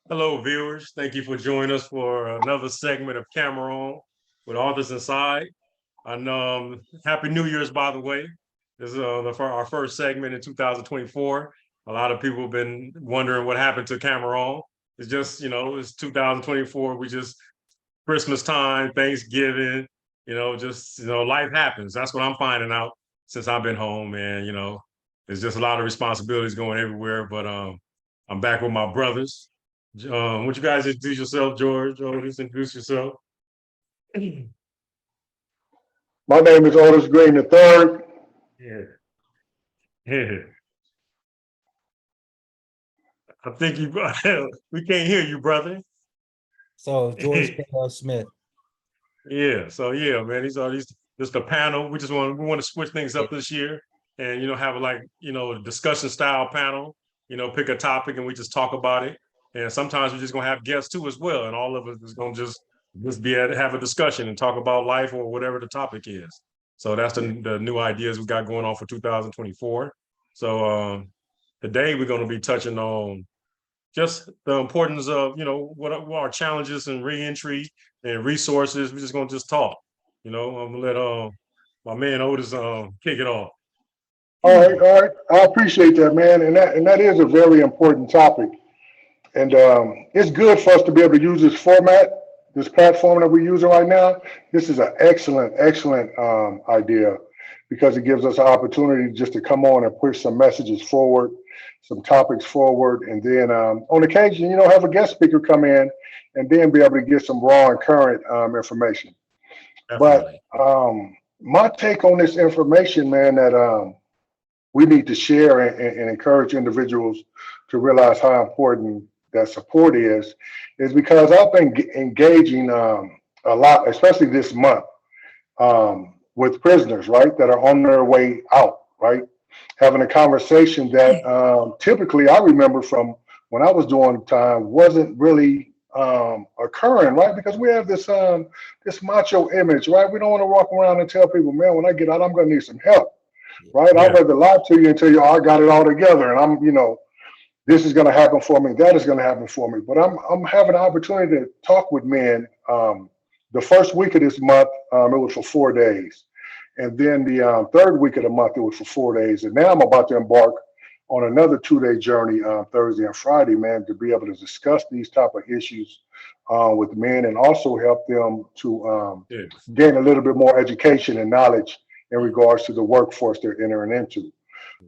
Hello, viewers. Thank you for joining us for another segment of Cameron with Authors Inside. And Happy New Year's, by the way. This is our first segment in 2024. A lot of people have been wondering what happened to Cameron. It's just, it's 2024. We just Christmas time, Thanksgiving, life happens. That's what I'm finding out since I've been home, man. There's just a lot of responsibilities going everywhere, but I'm back with my brothers. Would you guys introduce yourself, George? Otis, introduce yourself. My name is Otis Green III. Yeah. Yeah. I think you we can't hear you, brother. So George Smith. Yeah. So yeah, man, these are just a panel. We want to switch things up this year and have a discussion style panel, pick a topic and we just talk about it. And sometimes we're just gonna have guests too as well. And all of us is gonna just have a discussion and talk about life or whatever the topic is. So that's the new ideas we got going on for 2024. So today we're going to be touching on just the importance of, what our challenges and reentry and resources. We're just going to just talk. I'm going to let my man Otis kick it off. All right. I appreciate that, man. And that is a very important topic. And it's good for us to be able to use this format, this platform that we're using right now. This is an excellent idea because it gives us an opportunity just to come on and push some messages forward, some topics forward, and then on occasion, have a guest speaker come in and then be able to get some raw and current information. Definitely. But my take on this information, man, that we need to share and encourage individuals to realize how important that support is because I've been engaging a lot, especially this month, with prisoners, right, that are on their way out, right, having a conversation that typically I remember from when I was doing time wasn't really occurring, right, because we have this macho image, right. We don't want to walk around and tell people, man, when I get out, I'm going to need some help, right. Yeah. I'd rather lie to you and tell you, I got it all together, and I'm, this is going to happen for me. That is going to happen for me. But I'm having an opportunity to talk with men. The first week of this month, it was for 4 days. And then the third week of the month, it was for 4 days. And now I'm about to embark on another 2-day journey Thursday and Friday, man, to be able to discuss these type of issues with men and also help them to gain a little bit more education and knowledge in regards to the workforce they're entering into.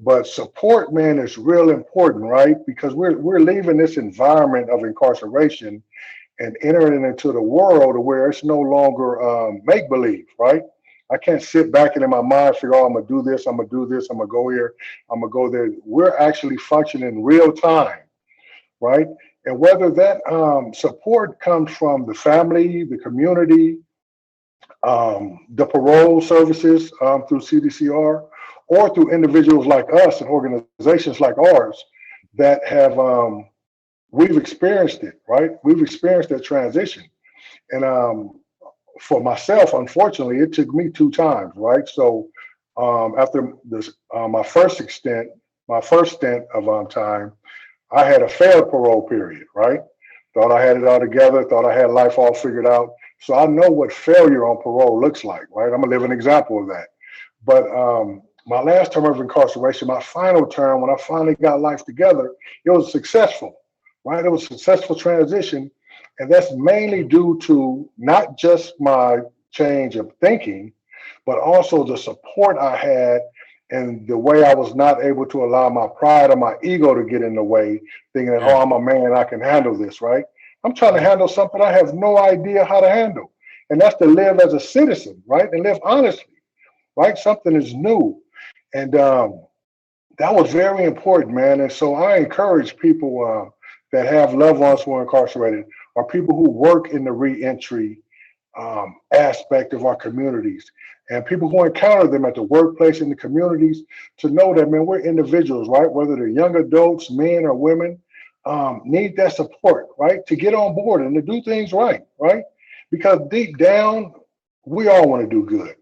But support, man, is real important, right? Because we're leaving this environment of incarceration and entering into the world where it's no longer make-believe, right? I can't sit back and in my mind figure, I'm going to do this, I'm going to do this, I'm going to go here, I'm going to go there. We're actually functioning in real time, right? And whether that support comes from the family, the community, the parole services through CDCR, or through individuals like us and organizations like ours that have, we've experienced it, right? We've experienced that transition. And for myself, unfortunately, it took me 2 times, right? So after this, my first stint of time, I had a failed parole period, right? Thought I had it all together, thought I had life all figured out. So I know what failure on parole looks like, right? I'm a living example of that. But my last term of incarceration, my final term, when I finally got life together, it was successful, right? It was a successful transition. And that's mainly due to not just my change of thinking, but also the support I had and the way I was not able to allow my pride or my ego to get in the way, thinking that, oh, I'm a man, I can handle this, right? I'm trying to handle something I have no idea how to handle. And that's to live as a citizen, right? And live honestly, right? Something is new. And that was very important, man. And so I encourage people that have loved ones who are incarcerated or people who work in the reentry aspect of our communities and people who encounter them at the workplace and the communities to know that, man, we're individuals, right? Whether they're young adults, men or women, need that support, right? To get on board and to do things right, right? Because deep down, we all want to do good,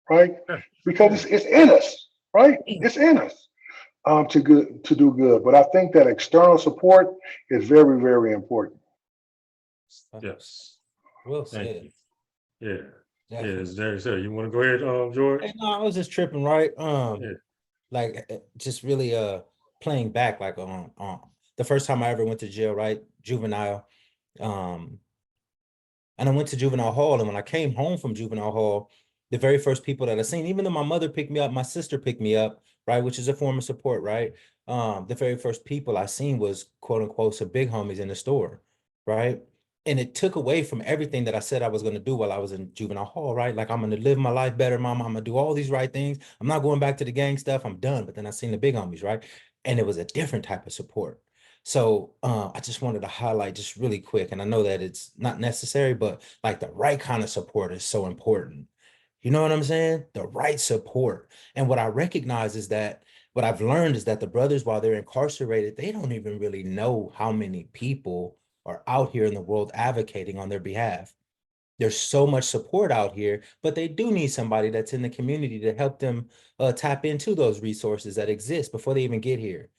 right? Because it's in us, right? It's in us. to do good. But I think that external support is very, very important. Yes. Well Thank said. you. Yeah. Yeah. Definitely. Is there, so you want to go ahead, George? Hey, no, I was just tripping, right? Yeah. Like just really playing back like on the first time I ever went to jail, right? Juvenile. Um and I went to juvenile hall, and when I came home from juvenile hall, the very first people that I seen, even though my mother picked me up, my sister picked me up, right, which is a form of support, right? The very first people I seen was quote unquote some big homies in the store, right? And it took away from everything that I said I was going to do while I was in juvenile hall, right? Like, I'm going to live my life better, mama. I'm going to do all these right things. I'm not going back to the gang stuff. I'm done. But then I seen the big homies, right? And it was a different type of support. So I just wanted to highlight just really quick, and I know that it's not necessary, but like the right kind of support is so important. You know what I'm saying? The right support. And what I recognize is that what I've learned is that the brothers, while they're incarcerated, they don't even really know how many people are out here in the world advocating on their behalf. There's so much support out here, but they do need somebody that's in the community to help them tap into those resources that exist before they even get here,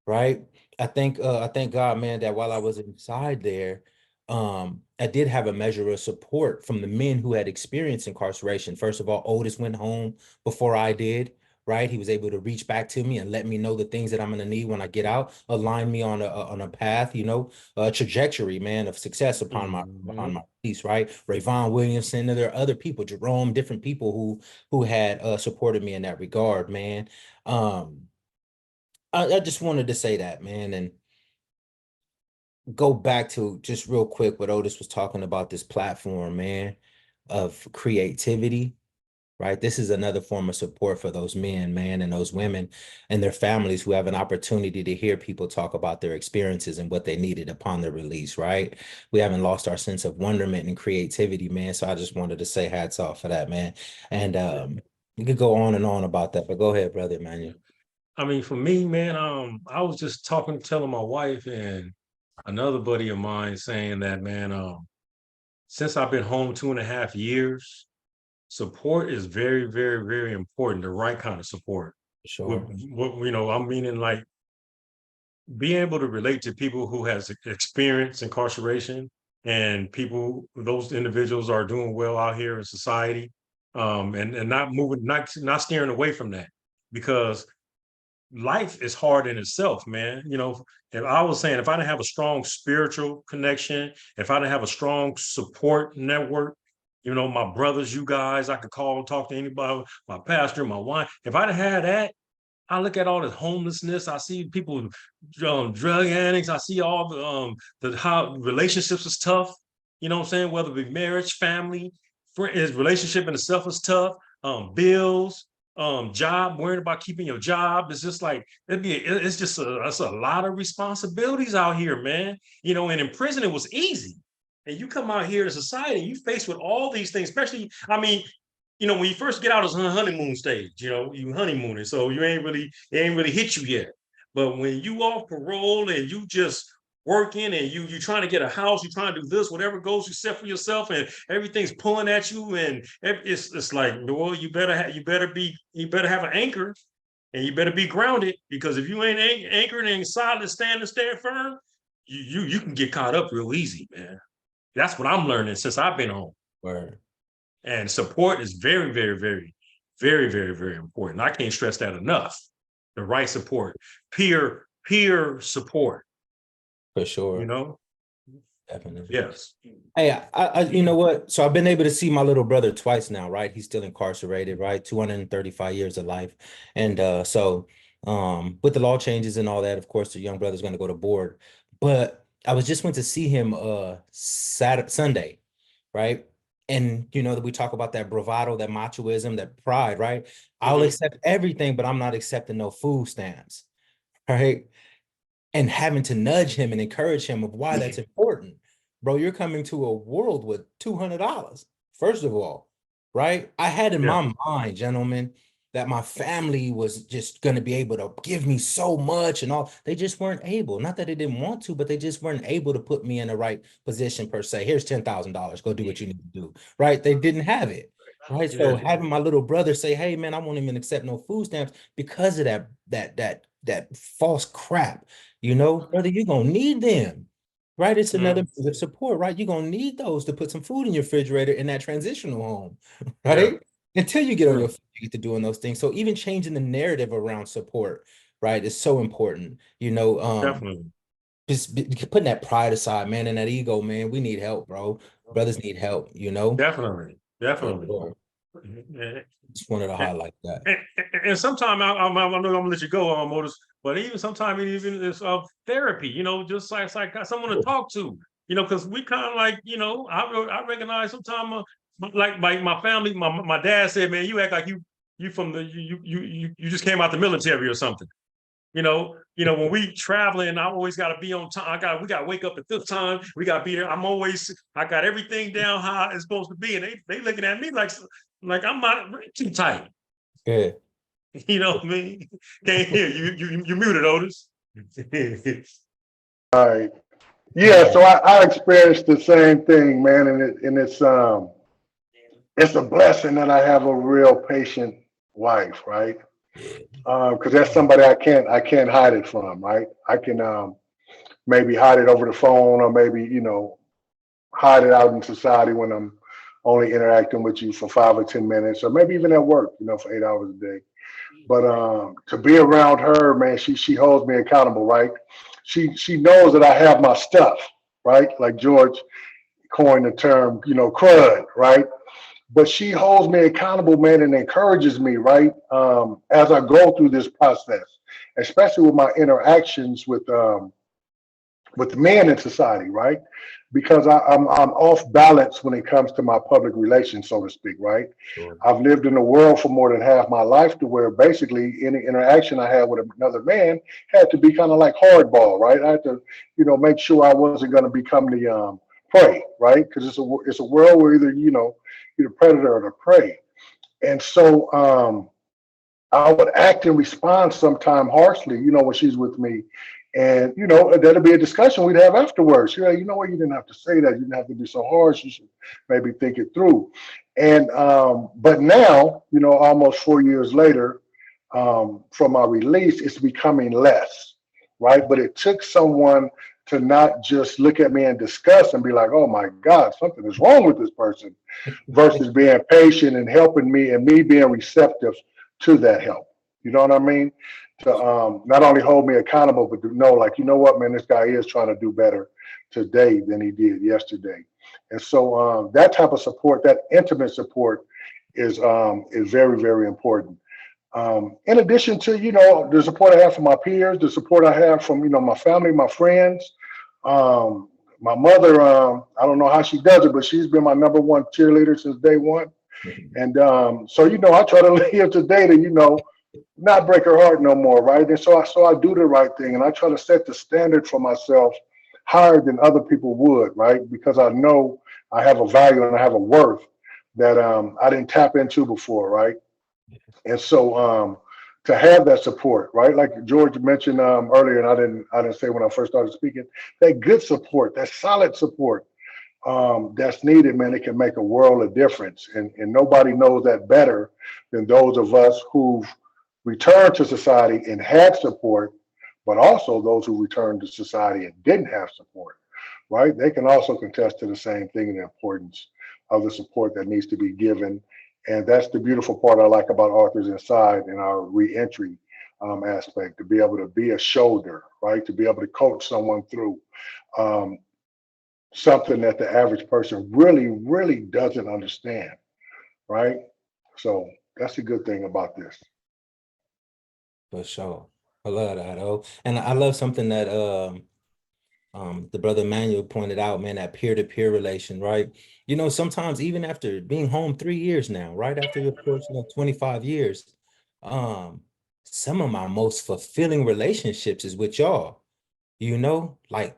right? I thank God, man, that while I was inside there, I did have a measure of support from the men who had experienced incarceration. First of all, Otis went home before I did, right? He was able to reach back to me and let me know the things that I'm going to need when I get out, align me on a path, you know, a trajectory, man, of success upon Mhm. my release, right? Rayvon Williamson, and there are other people, Jerome, different people who had supported me in that regard, man. Um, I just wanted to say that, man, and go back to just real quick what Otis was talking about, this platform, man, of creativity, right? This is another form of support for those men, man, and those women and their families who have an opportunity to hear people talk about their experiences and what they needed upon their release, right? We haven't lost our sense of wonderment and creativity, man. So I just wanted to say hats off for that, man. And you could go on and on about that, but go ahead, brother, man. I mean, for me, man, I was just telling my wife and another buddy of mine saying that, man, since I've been home 2.5 years, support is very, very, very important. The right kind of support. Sure. What I'm meaning like being able to relate to people who has experienced incarceration and people, those individuals are doing well out here in society, and not moving, not steering away from that because life is hard in itself, man. If I was saying if I didn't have a strong spiritual connection, if I didn't have a strong support network, my brothers, you guys, I could call and talk to anybody, my pastor, my wife. If I didn't have that, I look at all this homelessness. I see people, drug addicts. I see all the how relationships is tough. You know what I'm saying? Whether it be marriage, family, his relationship in itself is tough. Bills, job, worrying about keeping your job. It's just like it's just it's a lot of responsibilities out here, man. And in prison it was easy. And you come out here to society, you faced with all these things, especially, I mean, when you first get out, it's a honeymoon stage. You honeymooning, so it ain't really hit you yet. But when you off parole and you just working and you trying to get a house, you trying to do this, whatever goals you set for yourself, and everything's pulling at you, and it's like, well, you better have an anchor, and you better be grounded because if you ain't anchored and solid, standing firm, you can get caught up real easy, man. That's what I'm learning since I've been home. Word. And support is very, very, very, very, very, very important. I can't stress that enough. The right support, peer support, For you sure. know? Definitely. Yes. Hey, you know what? So I've been able to see my little brother twice now, right? He's still incarcerated, right? 235 years of life. And with the law changes and all that, of course, the young brother's going to go to board. But I was just went to see him Sunday, right? And we talk about that bravado, that machoism, that pride, right? I'll Mhm. accept everything, but I'm not accepting no food stamps, right? And having to nudge him and encourage him of why that's important. Bro, you're coming to a world with $200, first of all, right? I had in Yeah. my mind, gentlemen, that my family was just going to be able to give me so much and all. They just weren't able. Not that they didn't want to, but they just weren't able to put me in the right position per se. Here's $10,000. Go do what you need to do, right? They didn't have it. Right. So Yeah. having my little brother say, hey man, I won't even accept no food stamps because of that that false crap, you know, brother, you're gonna need them. Right? It's another Mm, support, right? You're gonna need those to put some food in your refrigerator in that transitional home, yeah, right? Until you get on your mm, feet, you get to doing those things. So even changing the narrative around support, right, is so important. You know, definitely, putting that pride aside, man, and that ego, man. We need help, bro. Brothers need help, you know? definitely, For definitely. sure. And, Just wanted to highlight that. and sometimes I know I'm gonna let you go on Modus, but even sometimes even it's of therapy, you know, just like someone to talk to, you know, because we kind of like, you know, I recognize sometimes like my family, my dad said, man, you act like you from the you just came out the military or something. When we traveling, I always got to be on time. We got to wake up at this time. We got to be there. I got everything down how it's supposed to be, and they looking at me like I'm not too tight. Yeah. You know what I mean? Can't hear you muted, Otis. All right. Yeah, so I experienced the same thing, man, and it's a blessing that I have a real patient wife, right? Yeah. Because that's somebody I can't hide it from, right? I can maybe hide it over the phone, or maybe hide it out in society when I'm only interacting with you for 5 or 10 minutes, or maybe even at work, for 8 hours a day. But to be around her, man, she holds me accountable, right? She knows that I have my stuff, right? Like George coined the term, crud, right? But she holds me accountable, man, and encourages me, right? As I go through this process, especially with my interactions with men in society, right? Because I'm off balance when it comes to my public relations, so to speak, right? Sure. I've lived in the world for more than half my life, to where basically any interaction I had with another man had to be kind of like hardball, right? I had to, make sure I wasn't going to become the prey, right? Because it's a world where either you're the predator or the prey, and so I would act and respond sometime harshly, when she's with me. And, that'll be a discussion we'd have afterwards. She's like, you know what, you didn't have to say that. You didn't have to be so harsh. You should maybe think it through. And, but now, almost 4 years later, from my release, it's becoming less, right? But it took someone to not just look at me and discuss and be like, oh my God, something is wrong with this person, versus being patient and helping me, and me being receptive to that help. You know what I mean? To not only hold me accountable, but to know, like, you know what, man, this guy is trying to do better today than he did yesterday. And so that type of support, that intimate support, is very, very important. In addition to, the support I have from my peers, the support I have from, my family, my friends, my mother, I don't know how she does it, but she's been my number one cheerleader since day one. And so, I try to live today to, not break her heart no more, right? And so I do the right thing, and I try to set the standard for myself higher than other people would, right? Because I know I have a value and I have a worth that I didn't tap into before, right? And so to have that support, right? Like George mentioned earlier, and I didn't say when I first started speaking, that good support, that solid support that's needed, man, it can make a world of difference. And nobody knows that better than those of us who've returned to society and had support, but also those who returned to society and didn't have support, right? They can also contest to the same thing, and the importance of the support that needs to be given. And that's the beautiful part I like about Authors Inside and our reentry aspect, to be able to be a shoulder, right? To be able to coach someone through um, something that the average person really, really doesn't understand, right? So that's a good thing about this. For sure. I love that, oh. And I love something that the brother Emmanuel pointed out, man, that peer-to-peer relation, right? Sometimes even after being home 3 years now, right after the course of 25 years, um, some of my most fulfilling relationships is with y'all, like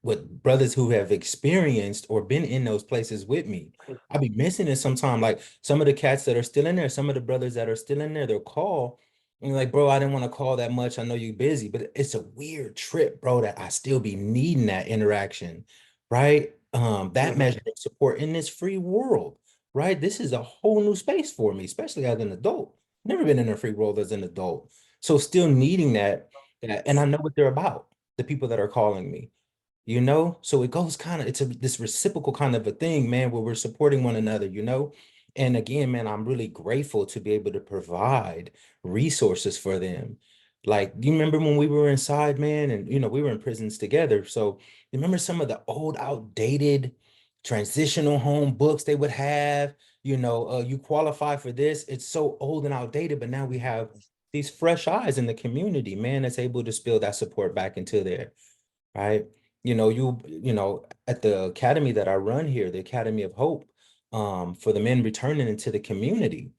with brothers who have experienced or been in those places with me. I be missing it sometimes. Like some of the cats that are still in there, some of the brothers that are still in there, they'll call. And you're like, bro, I didn't want to call that much. I know you're busy, but it's a weird trip, bro, that I still be needing that interaction, right? That Mhm. measure of support in this free world, right? This is a whole new space for me, especially as an adult. Never been in a free world as an adult. So still needing that. And I know what they're about, the people that are calling me, so it goes kind of, it's this reciprocal kind of a thing, man, where we're supporting one another, and again, man, I'm really grateful to be able to provide resources for them. Like, do you remember when we were inside, man, and we were in prisons together? So you remember some of the old outdated transitional home books they would have, you qualify for this. It's so old and outdated, but now we have these fresh eyes in the community, man, that's able to spill that support back into there, right? At the academy that I run here, the Academy of Hope, for the men returning into the community,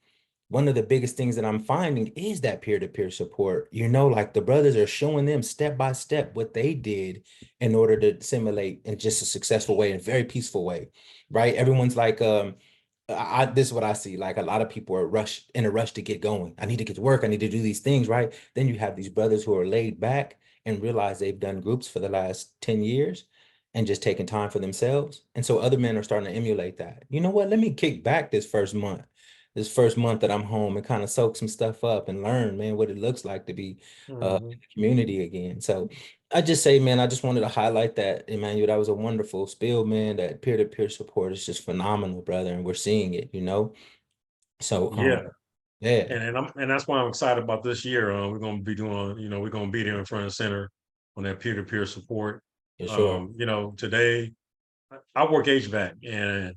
one of the biggest things that I'm finding is that peer-to-peer support. Like the brothers are showing them step by step what they did in order to simulate in just a successful way, in a very peaceful way, right? Everyone's like, this is what I see. Like a lot of people are in a rush to get going. I need to get to work. I need to do these things, right? Then you have these brothers who are laid back and realize they've done groups for the last 10 years and just taking time for themselves. And so other men are starting to emulate that. You know what? Let me kick back this first month that I'm home and kind of soak some stuff up and learn, man, what it looks like to be in the community again. So I just say, man, I just wanted to highlight that, Emmanuel. That was a wonderful spill, man. That peer-to-peer support is just phenomenal, brother, and we're seeing it. So Yeah. yeah, And that's why I'm excited about this year. We're going to be doing, we're going to be there in front and center on that peer-to-peer support. for sure. Today I work HVAC, and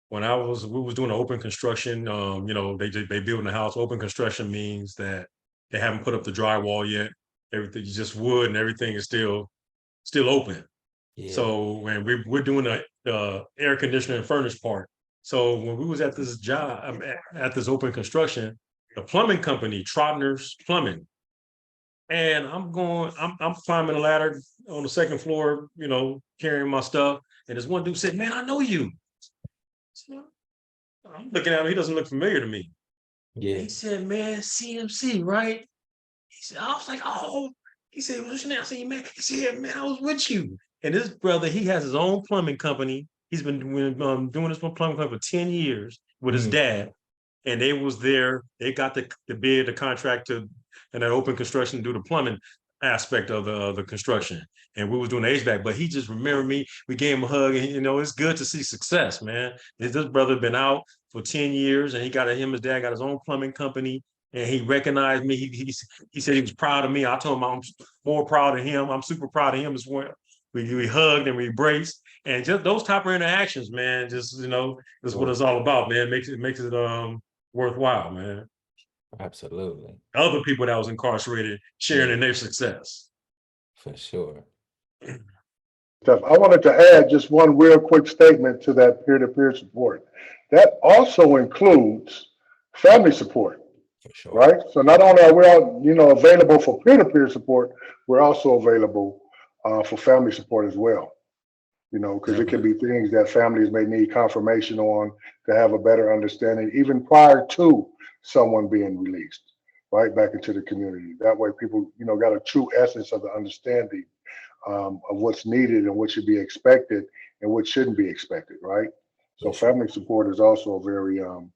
when we was doing open construction, they building a house. Open construction means that they haven't put up the drywall yet. Everything is just wood, and everything is still open. Yeah. So when we're doing the air conditioner and furnace part. So when we was at this job, at this open construction, the plumbing company, Trotner's Plumbing, and I'm climbing a ladder on the second floor, carrying my stuff. And this one dude said, "Man, I know you." So I'm looking at him, he doesn't look familiar to me. And Yeah. he said, "Man, CMC, right?" He said, I was like, "Oh." He said, "What's your name?" I said, "Man." He said, "Yeah, man, I was with you." And this brother, he has his own plumbing company. He's been doing this plumbing company for 10 years with his Mm, dad. And they was there. They got the bid, the contract to, and that open construction, do the plumbing aspect of the construction. And we was doing the HVAC, but he just remembered me. We gave him a hug, and it's good to see success, man. This brother been out for 10 years, and his dad got his own plumbing company, and he recognized me. He said he was proud of me. I told him I'm more proud of him. I'm super proud of him as well. We hugged and we embraced, and just those type of interactions, man. Just is what sure. it's all about, man. Makes it worthwhile, man. Absolutely. Other people that was incarcerated sharing Yeah, in their success. for sure. Stuff. I wanted to add just one real quick statement to that peer-to-peer support. That also includes family support, For sure. right? So not only are we all, available for peer-to-peer support, we're also available for family support as well. Because it can Definitely. be things that families may need confirmation on to have a better understanding, even prior to someone being released, right, back into the community. That way, people, got a true essence of the understanding of what's needed and what should be expected and what shouldn't be expected, right? So, For sure. family support is also a very um,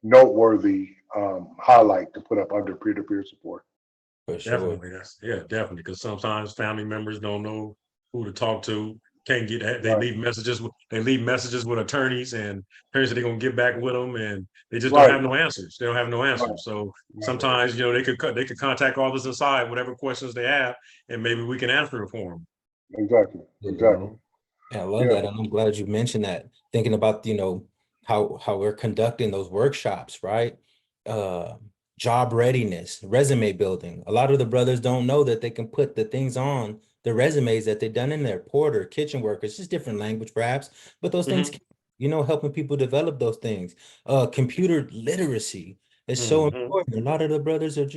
noteworthy highlight to put up under peer-to-peer support. For sure. Definitely. Definitely. Because sometimes family members don't know who to talk to. Can't get. They Right, leave messages. They leave messages with attorneys, and attorneys say they're gonna get back with them, and they just don't right, have no answers. They don't have no right, answers. So right. sometimes they could contact all of us inside, whatever questions they have, and maybe we can answer it for them. Exactly, You exactly. know. Yeah, I love Yeah, that. And I'm glad you mentioned that. Thinking about, how we're conducting those workshops, right? Uh, Job readiness, resume building. A lot of the brothers don't know that they can put the things on the resumes that they've done in there. Porter, kitchen workers, just different language perhaps, but those things, Hmm. helping people develop those things. Computer literacy is so Hmm. important. A lot of the brothers are,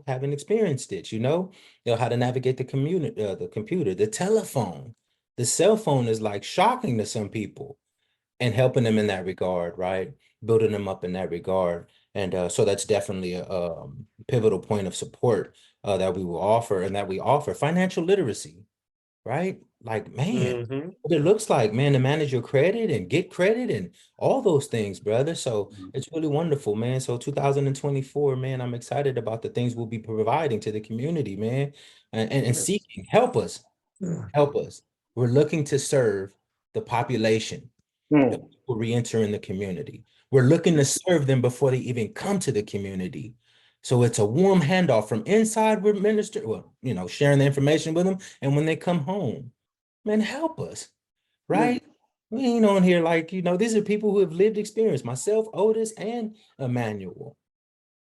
haven't experienced it, how to navigate the community, the computer, the telephone. The cell phone is like shocking to some people, and helping them in that regard, right? Building them up in that regard. And so that's definitely a pivotal point of support that we will offer and that we offer financial literacy. right? Like, man, Hmm. what it looks like, man, to manage your credit and get credit and all those things, brother. So it's really wonderful, man. So 2024, man, I'm excited about the things we'll be providing to the community, man, and Yes. seeking help us, help us. We're looking to serve the population, the Hmm. people re-enter the community. We're looking to serve them before they even come to the community. So it's a warm handoff from inside. We're ministering, well, sharing the information with them, and when they come home, man, help us, Yeah. right? We ain't on here like, these are people who have lived experience, myself, Otis, and Emmanuel,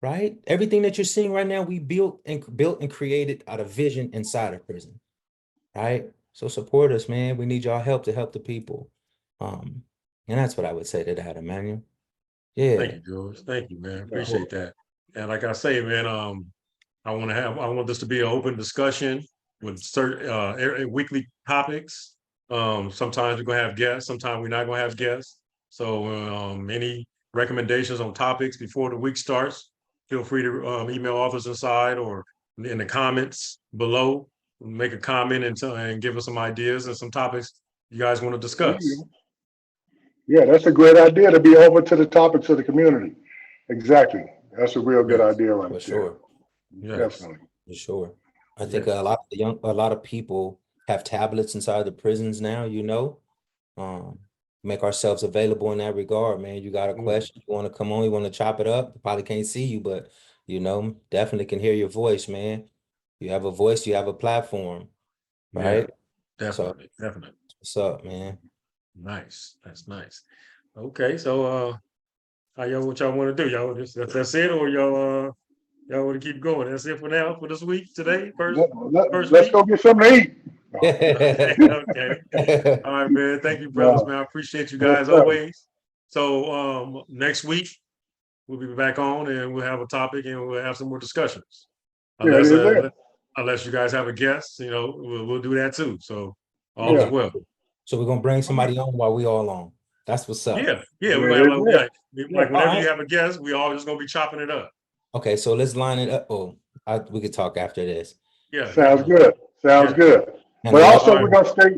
right? Everything that you're seeing right now, we built and created out of vision inside of prison, right? So support us, man. We need y'all help to help the people. Um, and that's what I would say to that, Emmanuel. Thank Yeah. you, George. Thank you, man. Yeah. Appreciate that. And like I say, man, I want this to be an open discussion with certain weekly topics. Sometimes we're gonna have guests, sometimes we're not gonna have guests. So any recommendations on topics before the week starts, feel free to email Authors Inside or in the comments below. Make a comment and give us some ideas and some topics you guys want to discuss. Yeah, that's a great idea to be open to the topics of the community. Exactly. That's a real good Yes, idea right For there. sure. yes, Definitely. For sure. I think yes. a lot of people have tablets inside the prisons now, um, make ourselves available in that regard, man. You got a Mm. question, you want to come on, you want to chop it up. Probably can't see you, but definitely can hear your voice, man. You have a voice, you have a platform, Yeah, right? So definitely, definitely. what's up, man? Nice. That's nice. Okay, so how y'all what y'all want to do? Y'all that's it, or y'all want to keep going? That's it for now for this week today, first Let's week. go get something to eat. Okay, okay. All right, man. Thank you, brothers, No. man. I appreciate you Yes, guys sir. always. So next week we'll be back on and we'll have a topic and we'll have some more discussions. Yeah, it Unless is there. unless you guys have a guest, we'll do that too. So all is Yeah. well. So we're gonna bring All right. somebody on while we all on. That's what's up. Yeah, yeah, we're Yeah, gonna it have is there. Yeah. like All whenever you right. have a guest, we all just gonna be chopping it up. Okay, so let's line it up. Oh, we could talk after this. Yeah, Sounds definitely. good. Sounds Yeah. good. And But I love All also right.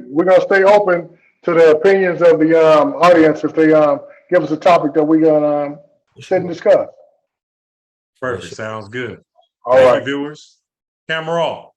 we're gonna stay open to the opinions of the audience if they give us a topic that we gonna for sit and sure. discuss. For Perfect. sure. Sounds good. All Thank you, right. viewers. Camera off.